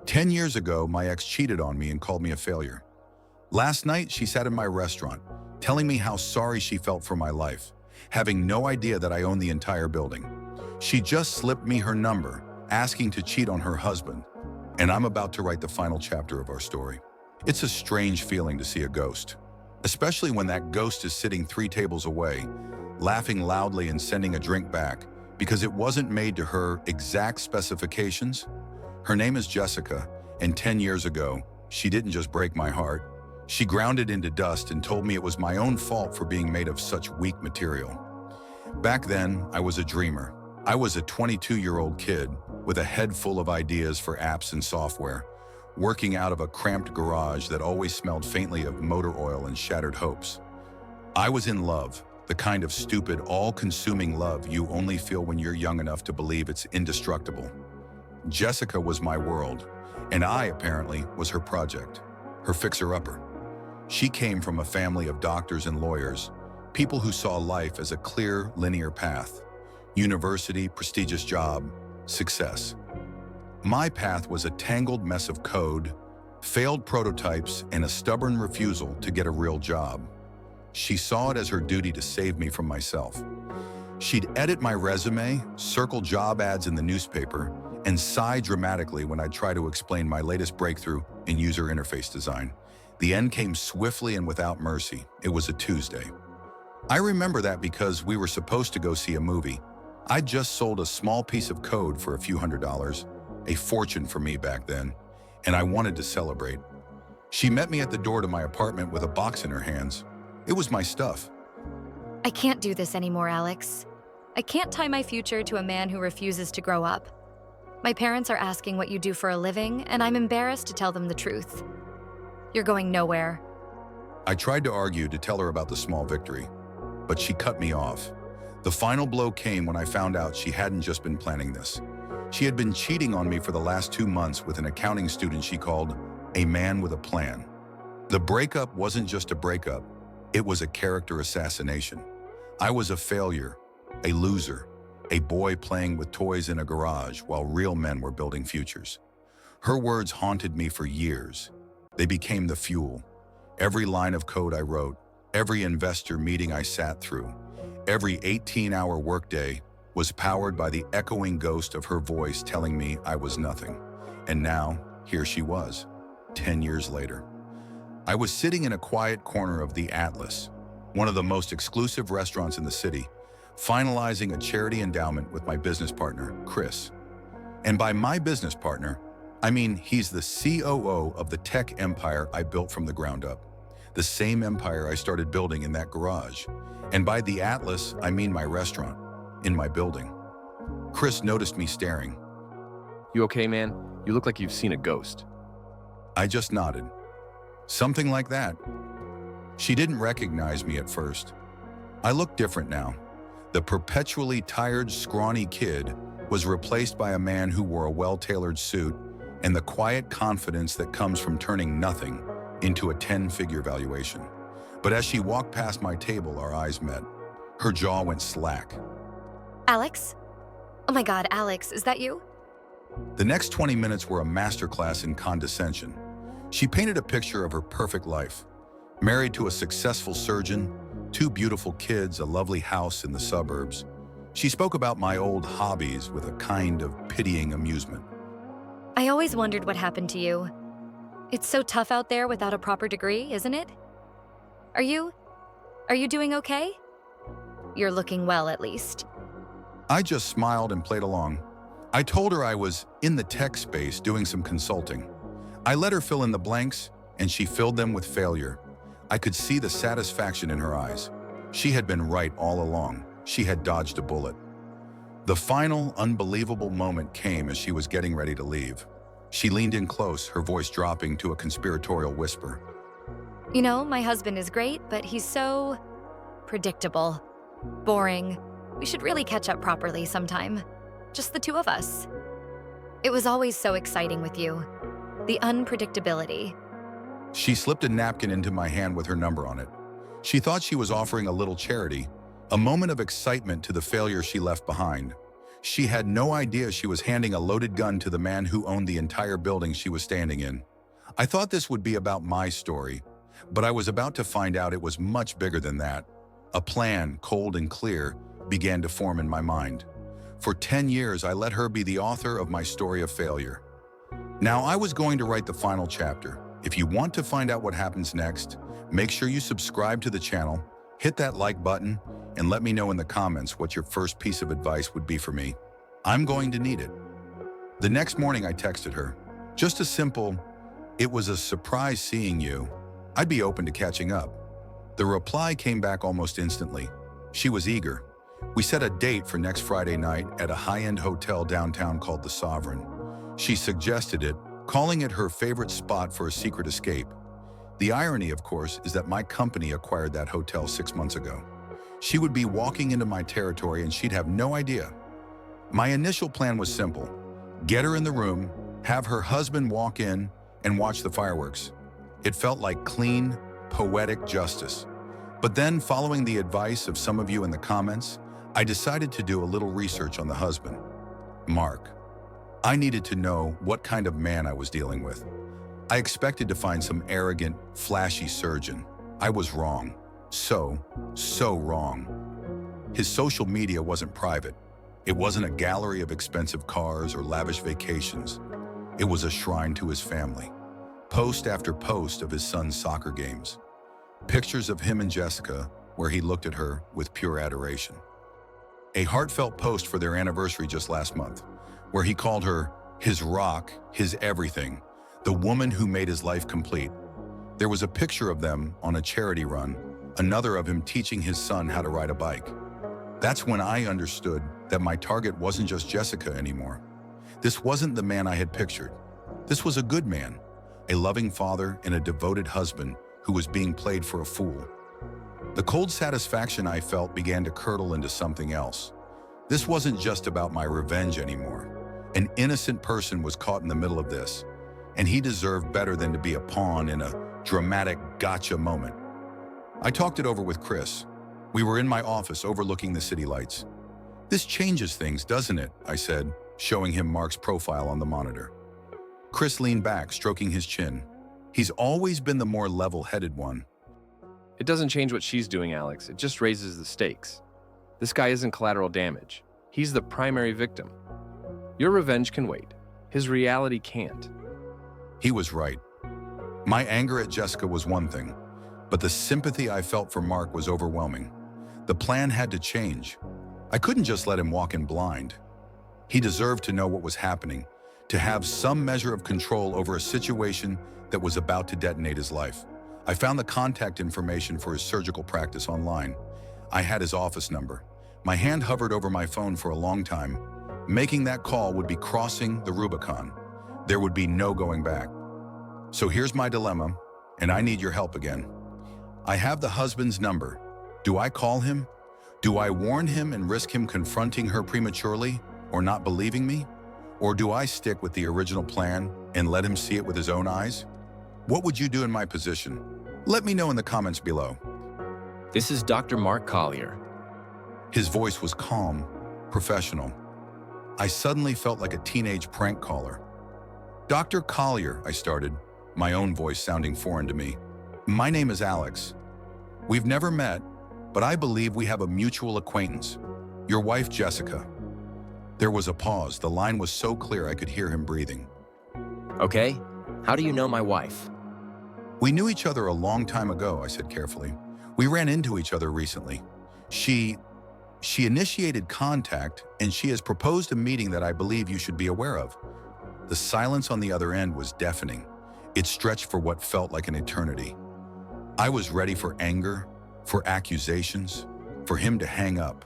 10 years ago, my ex cheated on me and called me a failure. Last night, she sat in my restaurant, telling me how sorry she felt for my life, having no idea that I own the entire building. She just slipped me her number, asking to cheat on her husband, and I'm about to write the final chapter of our story. It's a strange feeling to see a ghost, especially when that ghost is sitting 3 tables away, laughing loudly and sending a drink back because it wasn't made to her exact specifications. Her name is Jessica, and 10 years ago, she didn't just break my heart. She ground it into dust and told me it was my own fault for being made of such weak material. Back then, I was a dreamer. I was a 22-year-old kid with a head full of ideas for apps and software, working out of a cramped garage that always smelled faintly of motor oil and shattered hopes. I was in love, the kind of stupid, all-consuming love you only feel when you're young enough to believe it's indestructible. Jessica was my world, and I, apparently, was her project, her fixer-upper. She came from a family of doctors and lawyers, people who saw life as a clear, linear path. University, prestigious job, success. My path was a tangled mess of code, failed prototypes, and a stubborn refusal to get a real job. She saw it as her duty to save me from myself. She'd edit my resume, circle job ads in the newspaper, and sigh dramatically when I'd try to explain my latest breakthrough in user interface design. The end came swiftly and without mercy. It was a Tuesday. I remember that because we were supposed to go see a movie. I'd just sold a small piece of code for a few $100s, a fortune for me back then, and I wanted to celebrate. She met me at the door to my apartment with a box in her hands. It was my stuff. I can't do this anymore, Alex. I can't tie my future to a man who refuses to grow up. My parents are asking what you do for a living, and I'm embarrassed to tell them the truth. You're going nowhere. I tried to argue to tell her about the small victory, but she cut me off. The final blow came when I found out she hadn't just been planning this. She had been cheating on me for the last 2 months with an accounting student she called a man with a plan. The breakup wasn't just a breakup, it was a character assassination. I was a failure, a loser, a boy playing with toys in a garage while real men were building futures. Her words haunted me for years. They became the fuel. Every line of code I wrote, every investor meeting I sat through, every 18-hour workday was powered by the echoing ghost of her voice telling me I was nothing. And now, here she was, 10 years later. I was sitting in a quiet corner of the Atlas, one of the most exclusive restaurants in the city, finalizing a charity endowment with my business partner, Chris. And by my business partner, I mean he's the COO of the tech empire I built from the ground up, the same empire I started building in that garage. And by the Atlas, I mean my restaurant, in my building. Chris noticed me staring. You okay, man? You look like you've seen a ghost. I just nodded. Something like that. She didn't recognize me at first. I looked different now. The perpetually tired, scrawny kid was replaced by a man who wore a well-tailored suit and the quiet confidence that comes from turning nothing into a 10-figure valuation. But as she walked past my table, our eyes met. Her jaw went slack. Alex? Oh my God, Alex, is that you? The next 20 minutes were a masterclass in condescension. She painted a picture of her perfect life. Married to a successful surgeon, 2 beautiful kids, a lovely house in the suburbs. She spoke about my old hobbies with a kind of pitying amusement. I always wondered what happened to you. It's so tough out there without a proper degree, isn't it? Are you doing okay? You're looking well, at least. I just smiled and played along. I told her I was in the tech space doing some consulting. I let her fill in the blanks, and she filled them with failure. I could see the satisfaction in her eyes. She had been right all along. She had dodged a bullet. The final, unbelievable moment came as she was getting ready to leave. She leaned in close, her voice dropping to a conspiratorial whisper. You know, my husband is great, but he's so predictable, boring. We should really catch up properly sometime. Just the 2 of us. It was always so exciting with you. The unpredictability. She slipped a napkin into my hand with her number on it. She thought she was offering a little charity, a moment of excitement to the failure she left behind. She had no idea she was handing a loaded gun to the man who owned the entire building she was standing in. I thought this would be about my story, but I was about to find out it was much bigger than that. A plan, cold and clear, began to form in my mind. For 10 years, I let her be the author of my story of failure. Now I was going to write the final chapter. If you want to find out what happens next, make sure you subscribe to the channel, hit that like button, and let me know in the comments what your first piece of advice would be for me. I'm going to need it. The next morning I texted her. Just a simple, "It was a surprise seeing you. I'd be open to catching up." The reply came back almost instantly. She was eager. We set a date for next Friday night at a high-end hotel downtown called the Sovereign. She suggested it, calling it her favorite spot for a secret escape. The irony, of course, is that my company acquired that hotel 6 months ago. She would be walking into my territory and she'd have no idea. My initial plan was simple. Get her in the room, have her husband walk in, and watch the fireworks. It felt like clean, poetic justice. But then, following the advice of some of you in the comments, I decided to do a little research on the husband, Mark. I needed to know what kind of man I was dealing with. I expected to find some arrogant, flashy surgeon. I was wrong. So wrong. His social media wasn't private. It wasn't a gallery of expensive cars or lavish vacations. It was a shrine to his family. Post after post of his son's soccer games. Pictures of him and Jessica, where he looked at her with pure adoration. A heartfelt post for their anniversary just last month, where he called her his rock, his everything, the woman who made his life complete. There was a picture of them on a charity run, another of him teaching his son how to ride a bike. That's when I understood that my target wasn't just Jessica anymore. This wasn't the man I had pictured. This was a good man, a loving father and a devoted husband who was being played for a fool. The cold satisfaction I felt began to curdle into something else. This wasn't just about my revenge anymore. An innocent person was caught in the middle of this, and he deserved better than to be a pawn in a dramatic gotcha moment. I talked it over with Chris. We were in my office overlooking the city lights. "This changes things, doesn't it?" I said, showing him Mark's profile on the monitor. Chris leaned back, stroking his chin. He's always been the more level-headed one. It doesn't change what she's doing, Alex. It just raises the stakes. This guy isn't collateral damage. He's the primary victim. Your revenge can wait. His reality can't. He was right. My anger at Jessica was one thing, but the sympathy I felt for Mark was overwhelming. The plan had to change. I couldn't just let him walk in blind. He deserved to know what was happening, to have some measure of control over a situation that was about to detonate his life. I found the contact information for his surgical practice online. I had his office number. My hand hovered over my phone for a long time. Making that call would be crossing the Rubicon. There would be no going back. So here's my dilemma, and I need your help again. I have the husband's number. Do I call him? Do I warn him and risk him confronting her prematurely or not believing me? Or do I stick with the original plan and let him see it with his own eyes? What would you do in my position? Let me know in the comments below. This is Dr. Mark Collier. His voice was calm, professional. I suddenly felt like a teenage prank caller. "Dr. Collier," I started, my own voice sounding foreign to me. "My name is Alex. We've never met, but I believe we have a mutual acquaintance. Your wife, Jessica." There was a pause. The line was so clear I could hear him breathing. Okay, how do you know my wife? "We knew each other a long time ago," I said carefully. "We ran into each other recently. She initiated contact, and she has proposed a meeting that I believe you should be aware of." The silence on the other end was deafening. It stretched for what felt like an eternity. I was ready for anger, for accusations, for him to hang up.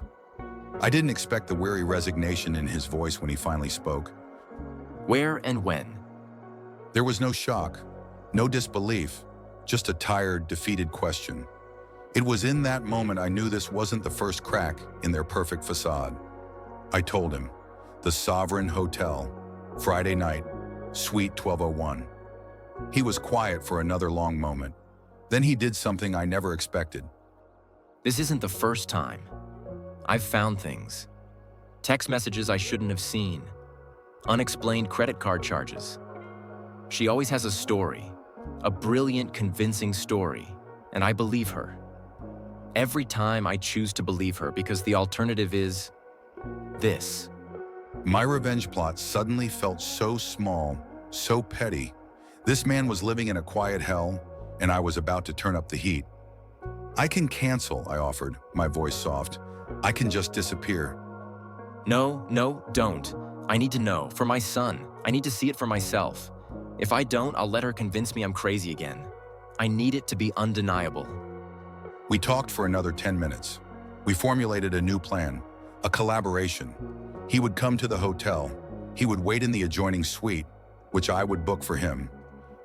I didn't expect the weary resignation in his voice when he finally spoke. Where and when? There was no shock, no disbelief, just a tired, defeated question. It was in that moment I knew this wasn't the first crack in their perfect facade. I told him, the Sovereign Hotel, Friday night, Suite 1201. He was quiet for another long moment. Then he did something I never expected. This isn't the first time. I've found things. Text messages I shouldn't have seen. Unexplained credit card charges. She always has a story, a brilliant, convincing story, and I believe her. Every time I choose to believe her because the alternative is this. My revenge plot suddenly felt so small, so petty. This man was living in a quiet hell, and I was about to turn up the heat. I can cancel, I offered, my voice soft. I can just disappear. No, don't. I need to know, for my son. I need to see it for myself. If I don't, I'll let her convince me I'm crazy again. I need it to be undeniable. We talked for another 10 minutes. We formulated a new plan, a collaboration. He would come to the hotel. He would wait in the adjoining suite, which I would book for him.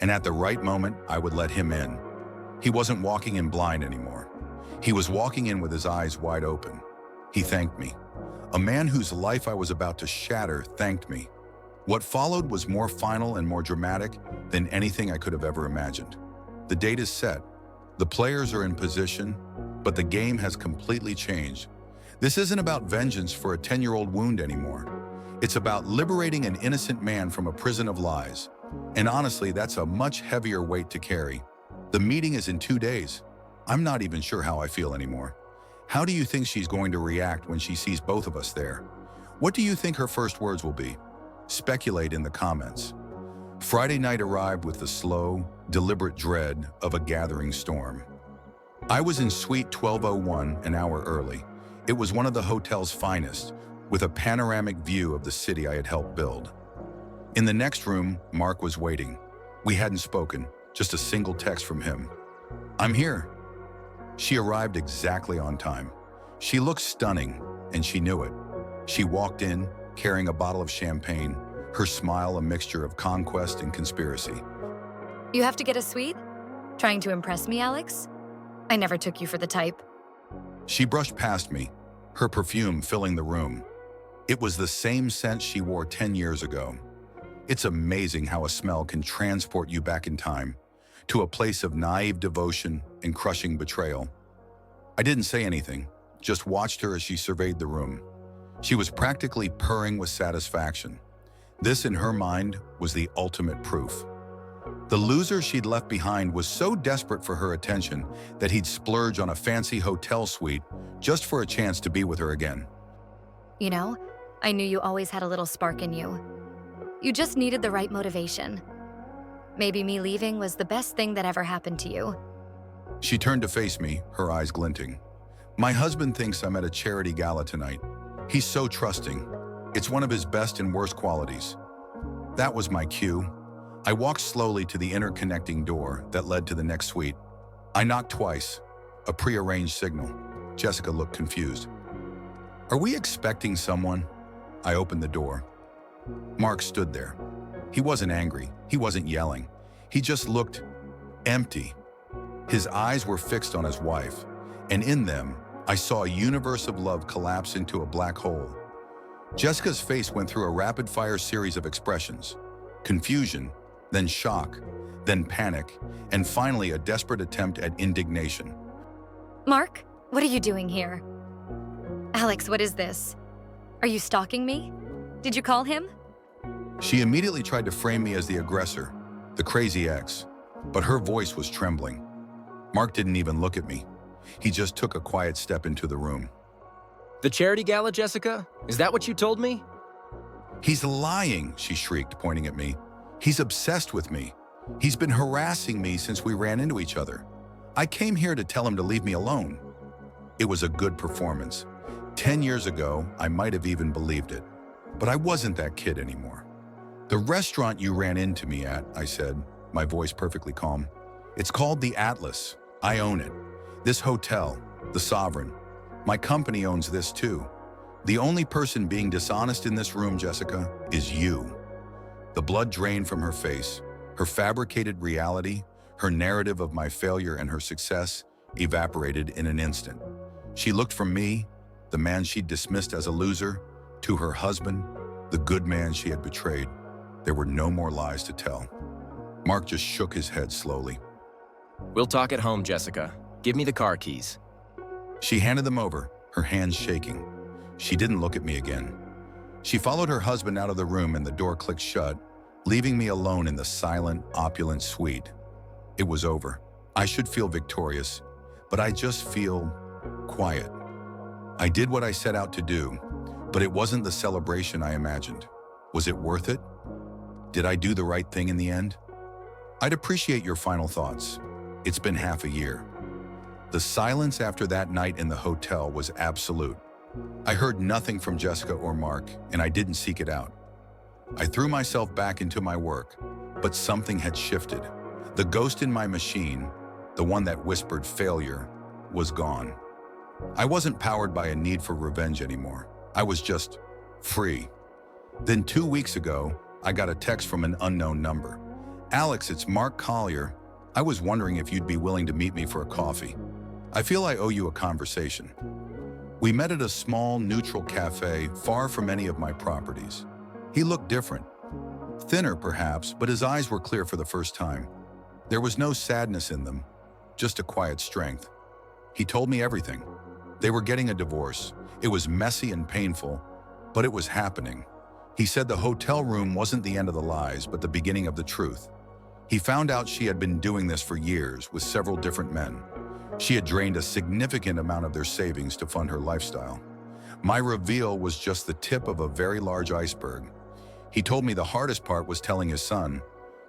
And at the right moment, I would let him in. He wasn't walking in blind anymore. He was walking in with his eyes wide open. He thanked me. A man whose life I was about to shatter thanked me. What followed was more final and more dramatic than anything I could have ever imagined. The date is set. The players are in position, but the game has completely changed. This isn't about vengeance for a 10-year-old wound anymore. It's about liberating an innocent man from a prison of lies. And honestly, that's a much heavier weight to carry. The meeting is in 2 days. I'm not even sure how I feel anymore. How do you think she's going to react when she sees both of us there? What do you think her first words will be? Speculate in the comments. Friday night arrived with the slow, deliberate dread of a gathering storm. I was in Suite 1201 an hour early. It was one of the hotel's finest, with a panoramic view of the city I had helped build. In the next room, Mark was waiting. We hadn't spoken, just a single text from him. "I'm here." She arrived exactly on time. She looked stunning, and she knew it. She walked in, carrying a bottle of champagne, her smile a mixture of conquest and conspiracy. You have to get a suite? Trying to impress me, Alex? I never took you for the type. She brushed past me, her perfume filling the room. It was the same scent she wore 10 years ago. It's amazing how a smell can transport you back in time, to a place of naive devotion and crushing betrayal. I didn't say anything, just watched her as she surveyed the room. She was practically purring with satisfaction. This, in her mind, was the ultimate proof. The loser she'd left behind was so desperate for her attention that he'd splurge on a fancy hotel suite just for a chance to be with her again. You know, I knew you always had a little spark in you. You just needed the right motivation. Maybe me leaving was the best thing that ever happened to you. She turned to face me, her eyes glinting. "My husband thinks I'm at a charity gala tonight. He's so trusting. It's one of his best and worst qualities." That was my cue. I walked slowly to the interconnecting door that led to the next suite. I knocked twice, a prearranged signal. Jessica looked confused. "Are we expecting someone?" I opened the door. Mark stood there. He wasn't angry. He wasn't yelling. He just looked empty. His eyes were fixed on his wife, and in them, I saw a universe of love collapse into a black hole. Jessica's face went through a rapid-fire series of expressions. Confusion, then shock, then panic, and finally a desperate attempt at indignation. Mark, what are you doing here? Alex, what is this? Are you stalking me? Did you call him? She immediately tried to frame me as the aggressor, the crazy ex, but her voice was trembling. Mark didn't even look at me. He just took a quiet step into the room. The charity gala, Jessica? Is that what you told me? "He's lying," she shrieked, pointing at me. "He's obsessed with me. He's been harassing me since we ran into each other. I came here to tell him to leave me alone." It was a good performance. 10 years ago, I might have even believed it. But I wasn't that kid anymore. "The restaurant you ran into me at," I said, my voice perfectly calm. "It's called the Atlas. I own it. This hotel, the Sovereign. My company owns this too. The only person being dishonest in this room, Jessica, is you." The blood drained from her face. Her fabricated reality, her narrative of my failure and her success, evaporated in an instant. She looked from me, the man she'd dismissed as a loser, to her husband, the good man she had betrayed. There were no more lies to tell. Mark just shook his head slowly. We'll talk at home, Jessica. Give me the car keys. She handed them over, her hands shaking. She didn't look at me again. She followed her husband out of the room and the door clicked shut, leaving me alone in the silent, opulent suite. It was over. I should feel victorious, but I just feel quiet. I did what I set out to do, but it wasn't the celebration I imagined. Was it worth it? Did I do the right thing in the end? I'd appreciate your final thoughts. It's been half a year. The silence after that night in the hotel was absolute. I heard nothing from Jessica or Mark, and I didn't seek it out. I threw myself back into my work, but something had shifted. The ghost in my machine, the one that whispered failure, was gone. I wasn't powered by a need for revenge anymore. I was just free. Then 2 weeks ago, I got a text from an unknown number. "Alex, it's Mark Collier. I was wondering if you'd be willing to meet me for a coffee. I feel I owe you a conversation." We met at a small, neutral cafe far from any of my properties. He looked different. Thinner, perhaps, but his eyes were clear for the first time. There was no sadness in them, just a quiet strength. He told me everything. They were getting a divorce. It was messy and painful, but it was happening. He said the hotel room wasn't the end of the lies, but the beginning of the truth. He found out she had been doing this for years with several different men. She had drained a significant amount of their savings to fund her lifestyle. My reveal was just the tip of a very large iceberg. He told me the hardest part was telling his son,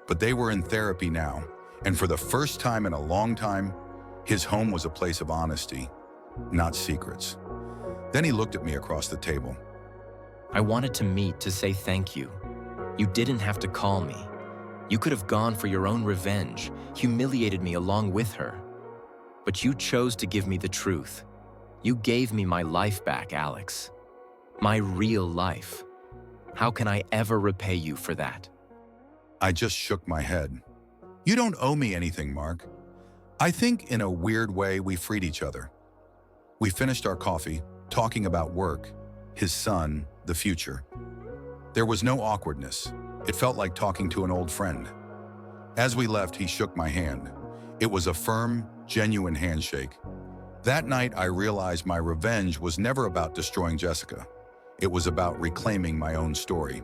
but they were in therapy now, and for the first time in a long time, his home was a place of honesty, not secrets. Then he looked at me across the table. I wanted to meet to say thank you. You didn't have to call me. You could have gone for your own revenge, humiliated me along with her. But you chose to give me the truth. You gave me my life back, Alex. My real life. How can I ever repay you for that? I just shook my head. You don't owe me anything, Mark. I think in a weird way we freed each other. We finished our coffee, talking about work, his son, the future. There was no awkwardness. It felt like talking to an old friend. As we left, he shook my hand. It was a firm, genuine handshake. That night, I realized my revenge was never about destroying Jessica. It was about reclaiming my own story.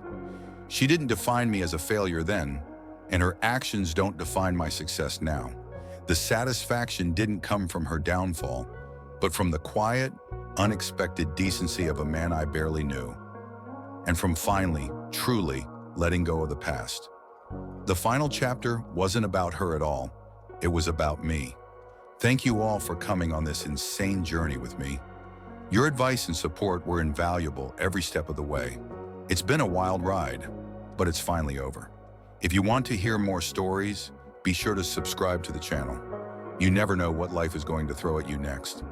She didn't define me as a failure then, and her actions don't define my success now. The satisfaction didn't come from her downfall, but from the quiet, unexpected decency of a man I barely knew, and from finally, truly, letting go of the past. The final chapter wasn't about her at all. It was about me. Thank you all for coming on this insane journey with me. Your advice and support were invaluable every step of the way. It's been a wild ride, but it's finally over. If you want to hear more stories, be sure to subscribe to the channel. You never know what life is going to throw at you next.